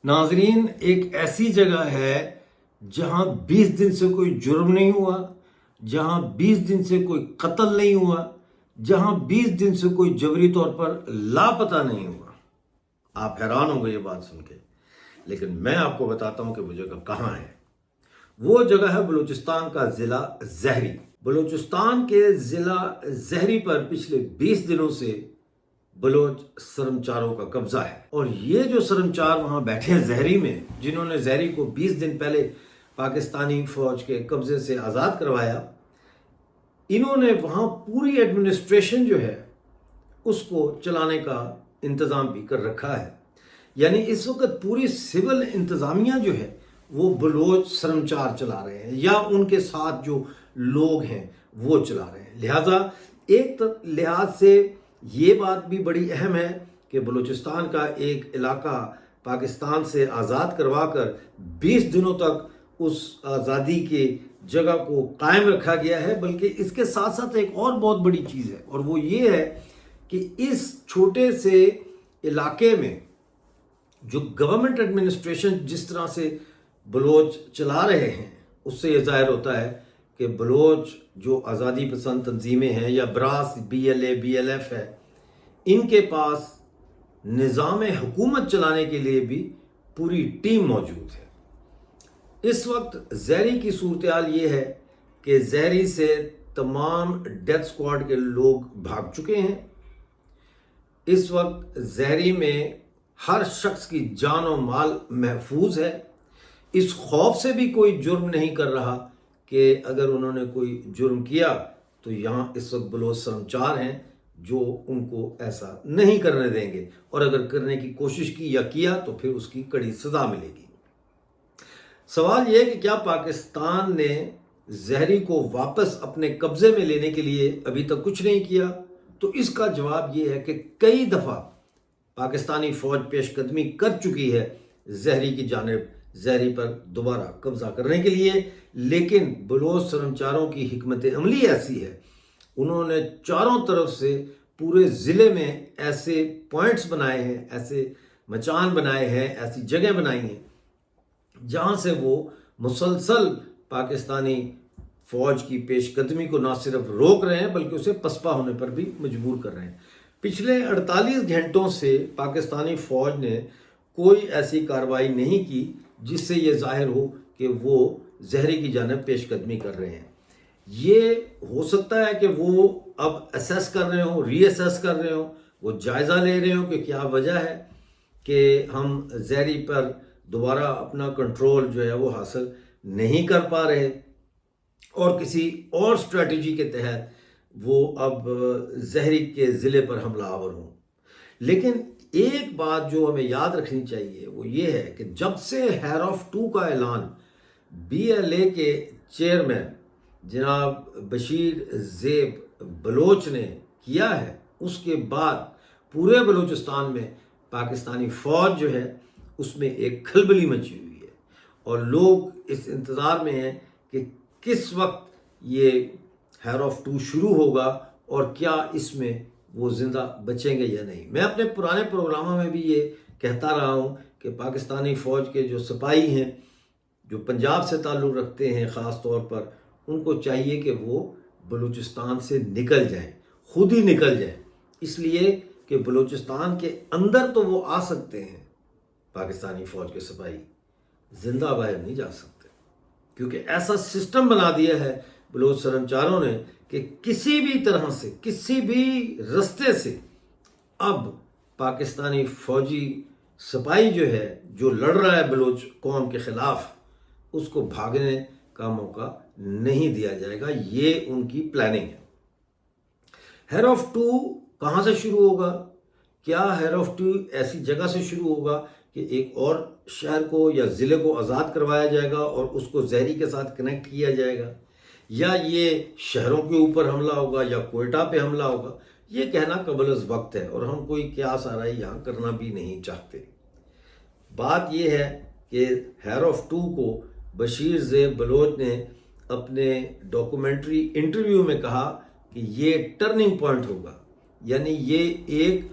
नाजरीन, एक ऐसी जगह है जहां 20 दिन से कोई जुर्म नहीं हुआ, जहां 20 दिन से कोई कत्ल नहीं हुआ, जहां 20 दिन से कोई जबरी तौर पर लापता नहीं हुआ। आप हैरान होंगे ये बात सुन के, लेकिन मैं आपको बताता हूं कि वो जगह कहां है। वो जगह है बलूचिस्तान का जिला ज़हरी। बलूचिस्तान के जिला ज़हरी पर पिछले 20 दिनों से बलोच शर्मचारों का कब्जा है। और ये जो शर्मचार वहां बैठे हैं ज़हरी में, जिन्होंने ज़हरी को 20 दिन पहले पाकिस्तानी फौज के कब्जे से आज़ाद करवाया, इन्होंने वहां पूरी एडमिनिस्ट्रेशन जो है उसको चलाने का इंतज़ाम भी कर रखा है। यानी इस वक्त पूरी सिविल इंतज़ामिया जो है वो बलोच शर्मचार चला रहे हैं, या उनके साथ जो लोग हैं वो चला रहे हैं। लिहाजा एक लिहाज से ये बात भी बड़ी अहम है कि बलूचिस्तान का एक इलाका पाकिस्तान से आज़ाद करवाकर 20 दिनों तक उस आज़ादी के जगह को कायम रखा गया है। बल्कि इसके साथ साथ एक और बहुत बड़ी चीज़ है, और वो ये है कि इस छोटे से इलाके में जो गवर्नमेंट एडमिनिस्ट्रेशन जिस तरह से बलोच चला रहे हैं, उससे ये जाहिर होता है कि बलोच जो आज़ादी पसंद तंजीमें हैं या ब्रास, BLA, BLF है, इनके पास निज़ाम हुकूमत चलाने के लिए भी पूरी टीम मौजूद है। इस वक्त ज़हरी की सूरत हाल ये है कि ज़हरी से तमाम डेथ स्क्वाड के लोग भाग चुके हैं। इस वक्त ज़हरी में हर शख्स की जान और माल महफूज है। इस खौफ से भी कोई जुर्म नहीं कर रहा कि अगर उन्होंने कोई जुर्म किया तो यहाँ इस वक्त बलोच शर्मचार हैं जो उनको ऐसा नहीं करने देंगे, और अगर करने की कोशिश की या किया तो फिर उसकी कड़ी सज़ा मिलेगी। सवाल यह है कि क्या पाकिस्तान ने ज़हरी को वापस अपने कब्ज़े में लेने के लिए अभी तक कुछ नहीं किया? तो इसका जवाब यह है कि कई दफ़ा पाकिस्तानी फ़ौज पेशकदमी कर चुकी है ज़हरी की जानिब ज़हरी पर दोबारा कब्ज़ा करने के लिए, लेकिन बलोच शर्मचारों की हिकमत अमली ऐसी है, उन्होंने चारों तरफ से पूरे ज़िले में ऐसे पॉइंट्स बनाए हैं, ऐसे मचान बनाए हैं, ऐसी जगह बनाई हैं जहाँ से वो मुसलसल पाकिस्तानी फ़ौज की पेशकदमी को ना सिर्फ रोक रहे हैं बल्कि उसे पसपा होने पर भी मजबूर कर रहे हैं। पिछले 48 घंटों से पाकिस्तानी फ़ौज ने कोई ऐसी कार्रवाई नहीं की जिससे ये जाहिर हो कि वो ज़हरी की जानिब पेशकदमी कर रहे हैं। ये हो सकता है कि वो अब असेस कर रहे हो, रीअसेस कर रहे हो, वो जायज़ा ले रहे हो कि क्या वजह है कि हम ज़हरी पर दोबारा अपना कंट्रोल जो है वो हासिल नहीं कर पा रहे, और किसी और स्ट्रेटजी के तहत वो अब ज़हरी के ज़िले पर हमलावर हों। लेकिन एक बात जो हमें याद रखनी चाहिए वो ये है कि जब से हैरोफ-2 का ऐलान BLA के चेयरमैन जनाब बशीर ज़ेब बलोच ने किया है, उसके बाद पूरे बलूचिस्तान में पाकिस्तानी फ़ौज जो है उसमें एक खलबली मची हुई है, और लोग इस इंतज़ार में हैं कि किस वक्त ये हैरोफ-2 शुरू होगा और क्या इसमें वो ज़िंदा बचेंगे या नहीं। मैं अपने पुराने प्रोग्रामों में भी ये कहता रहा हूँ कि पाकिस्तानी फ़ौज के जो सिपाही हैं जो पंजाब से ताल्लुक़ रखते हैं ख़ास तौर पर, उनको चाहिए कि वो बलूचिस्तान से निकल जाएं, खुद ही निकल जाएं, इसलिए कि बलूचिस्तान के अंदर तो वो आ सकते हैं पाकिस्तानी फ़ौज के सिपाही, ज़िंदा बाहर नहीं जा सकते, क्योंकि ऐसा सिस्टम बना दिया है बलोच शर्मचारों ने कि किसी भी तरह से, किसी भी रास्ते से अब पाकिस्तानी फ़ौजी सिपाही जो है, जो लड़ रहा है बलोच कौम के ख़िलाफ़, उसको भागने का मौका नहीं दिया जाएगा। ये उनकी प्लानिंग है। हैरोफ-2 कहाँ से शुरू होगा? क्या हैरोफ-2 ऐसी जगह से शुरू होगा कि एक और शहर को या ज़िले को आज़ाद करवाया जाएगा और उसको ज़हरी के साथ कनेक्ट किया जाएगा, या ये शहरों के ऊपर हमला होगा या कोयटा पे हमला होगा? ये कहना कबल अज़ वक्त है, और हम कोई क़यास आराई यहाँ करना भी नहीं चाहते। बात यह है कि हैरोफ-2 को बशीर ज़ेब बलोच ने अपने डॉक्यूमेंट्री इंटरव्यू में कहा कि ये टर्निंग पॉइंट होगा, यानी ये एक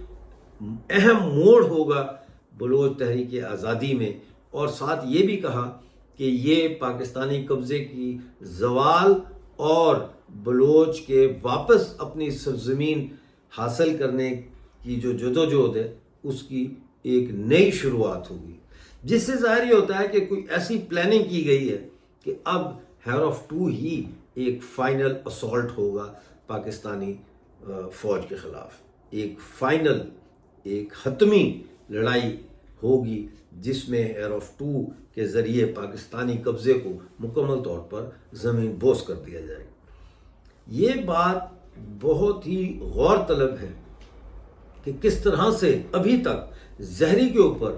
अहम मोड़ होगा بلوچ تحریک آزادی میں، اور ساتھ یہ بھی کہا کہ یہ پاکستانی قبضے کی زوال اور بلوچ کے واپس اپنی سرزمین حاصل کرنے کی جو جدوجہد ہے اس کی ایک نئی شروعات ہوگی، جس سے ظاہر یہ ہوتا ہے کہ کوئی ایسی پلاننگ کی گئی ہے کہ اب ہیرو ہی ایک فائنل اسالٹ ہوگا پاکستانی فوج کے خلاف، ایک فائنل، ایک حتمی لڑائی ہوگی جس میں ہیرو کے ذریعے پاکستانی قبضے کو مکمل طور پر زمین بوس کر دیا جائے گا۔ یہ بات بہت ہی غور طلب ہے کہ کس طرح سے ابھی تک زہری کے اوپر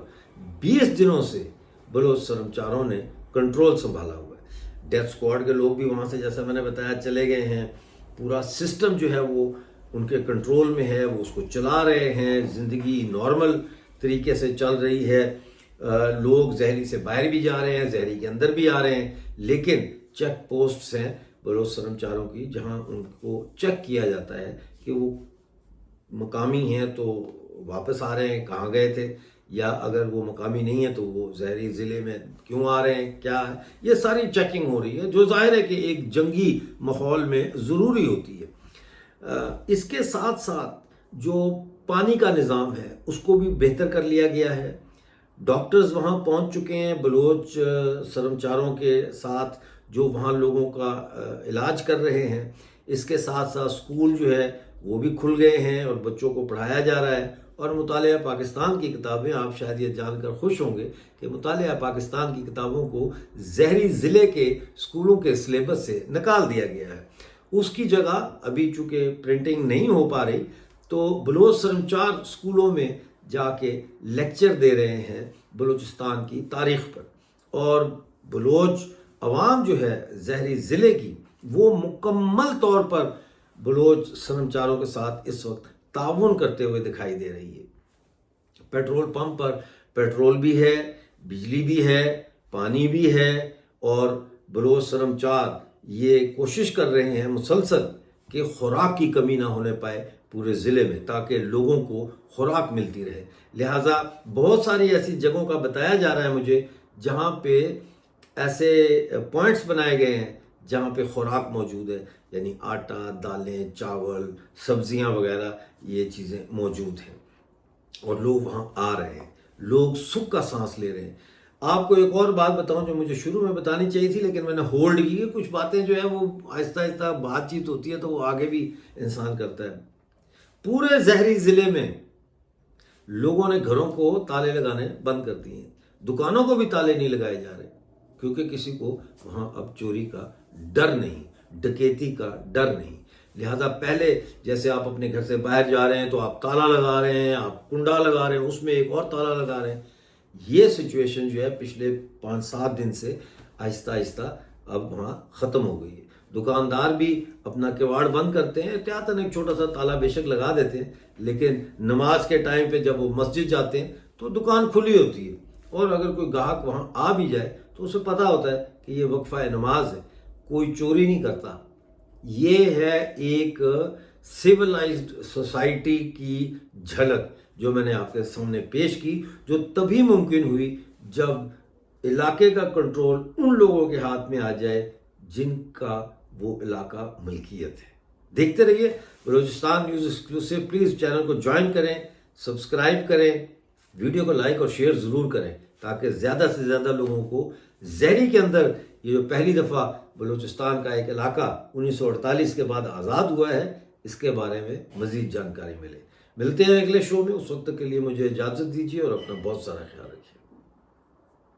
20 دنوں سے بلوچ سرمچاروں نے کنٹرول سنبھالا ہوا ہے۔ ڈیتھ سکواڈ کے لوگ بھی وہاں سے، جیسا میں نے بتایا، چلے گئے ہیں، پورا سسٹم جو ہے وہ ان کے کنٹرول میں ہے، وہ اس کو چلا رہے ہیں، زندگی نارمل طریقے سے چل رہی ہے، لوگ زہری سے باہر بھی جا رہے ہیں، زہری کے اندر بھی آ رہے ہیں، لیکن چیک پوسٹس ہیں بلوچ سرمچاروں کی جہاں ان کو چیک کیا جاتا ہے کہ وہ مقامی ہیں تو واپس آ رہے ہیں، کہاں گئے تھے، یا اگر وہ مقامی نہیں ہے تو وہ زہری ضلع میں کیوں آ رہے ہیں، کیا ہے، یہ ساری چیکنگ ہو رہی ہے، جو ظاہر ہے کہ ایک جنگی ماحول میں ضروری ہوتی ہے۔ اس کے ساتھ ساتھ جو پانی کا نظام ہے اس کو بھی بہتر کر لیا گیا ہے، ڈاکٹرز وہاں پہنچ چکے ہیں بلوچ سرمچاروں کے ساتھ جو وہاں لوگوں کا علاج کر رہے ہیں، اس کے ساتھ ساتھ سکول جو ہے وہ بھی کھل گئے ہیں اور بچوں کو پڑھایا جا رہا ہے، اور مطالعہ پاکستان کی کتابیں، آپ شاید یہ جان کر خوش ہوں گے کہ مطالعہ پاکستان کی کتابوں کو زہری ضلع کے سکولوں کے سلیبس سے نکال دیا گیا ہے۔ اس کی جگہ ابھی چونکہ پرنٹنگ نہیں ہو پا رہی تو بلوچ سرمچار سکولوں میں جا کے لیکچر دے رہے ہیں بلوچستان کی تاریخ پر، اور بلوچ عوام جو ہے زہری ضلع کی وہ مکمل طور پر بلوچ سرمچاروں کے ساتھ اس وقت تعاون کرتے ہوئے دکھائی دے رہی ہے۔ پیٹرول پمپ پر پیٹرول بھی ہے، بجلی بھی ہے، پانی بھی ہے، اور بلوچ سرمچار یہ کوشش کر رہے ہیں مسلسل کہ خوراک کی کمی نہ ہونے پائے پورے ضلع میں، تاکہ لوگوں کو خوراک ملتی رہے۔ لہٰذا بہت ساری ایسی جگہوں کا بتایا جا رہا ہے مجھے جہاں پہ ایسے پوائنٹس بنائے گئے ہیں جہاں پہ خوراک موجود ہے، یعنی آٹا، دالیں، چاول، سبزیاں وغیرہ یہ چیزیں موجود ہیں، اور لوگ وہاں آ رہے ہیں، لوگ سکھ کا سانس لے رہے ہیں۔ آپ کو ایک اور بات بتاؤں جو مجھے شروع میں بتانی چاہیے تھی لیکن میں نے ہولڈ کی، کچھ باتیں جو ہے وہ آہستہ آہستہ بات چیت ہوتی ہے تو وہ آگے بھی انسان کرتا ہے۔ پورے زہری ضلع میں لوگوں نے گھروں کو تالے لگانے بند کر دیے ہیں، دکانوں کو بھی تالے نہیں لگائے جا رہے، کیونکہ کسی کو وہاں اب چوری کا ڈر نہیں، ڈکیتی کا ڈر نہیں۔ لہذا پہلے جیسے آپ اپنے گھر سے باہر جا رہے ہیں تو آپ تالا لگا رہے ہیں، آپ کنڈا لگا رہے ہیں، اس میں ایک اور تالا لگا رہے ہیں۔ یہ سچویشن جو ہے پچھلے 5-7 دن سے آہستہ آہستہ اب وہاں ختم ہو گئی ہے۔ دکاندار بھی اپنا کواڑ بند کرتے ہیں، احتیاطاً ایک چھوٹا سا تالا بے شک لگا دیتے ہیں، لیکن نماز کے ٹائم پہ جب وہ مسجد جاتے ہیں تو دکان کھلی ہوتی ہے، اور اگر کوئی گاہک وہاں آ بھی جائے تو اسے پتہ ہوتا ہے کہ یہ وقفہ نماز ہے، کوئی چوری نہیں کرتا۔ یہ ہے ایک سویلائزڈ سوسائٹی کی جھلک جو میں نے آپ کے سامنے پیش کی، جو تبھی ممکن ہوئی جب علاقے کا کنٹرول ان لوگوں کے ہاتھ میں آ جائے جن کا وہ علاقہ ملکیت ہے۔ دیکھتے رہیے Balochistan news exclusive, please channel کو جوائن کریں، سبسکرائب کریں، ویڈیو کو لائک اور شیئر ضرور کریں تاکہ زیادہ سے زیادہ لوگوں کو زہری کے اندر یہ جو پہلی دفعہ بلوچستان کا ایک علاقہ 1948 کے بعد آزاد ہوا ہے اس کے بارے میں مزید جانکاری ملے۔ ملتے ہیں اگلے شو میں، اس وقت کے لیے مجھے اجازت دیجیے اور اپنا بہت سارا خیال رکھیے۔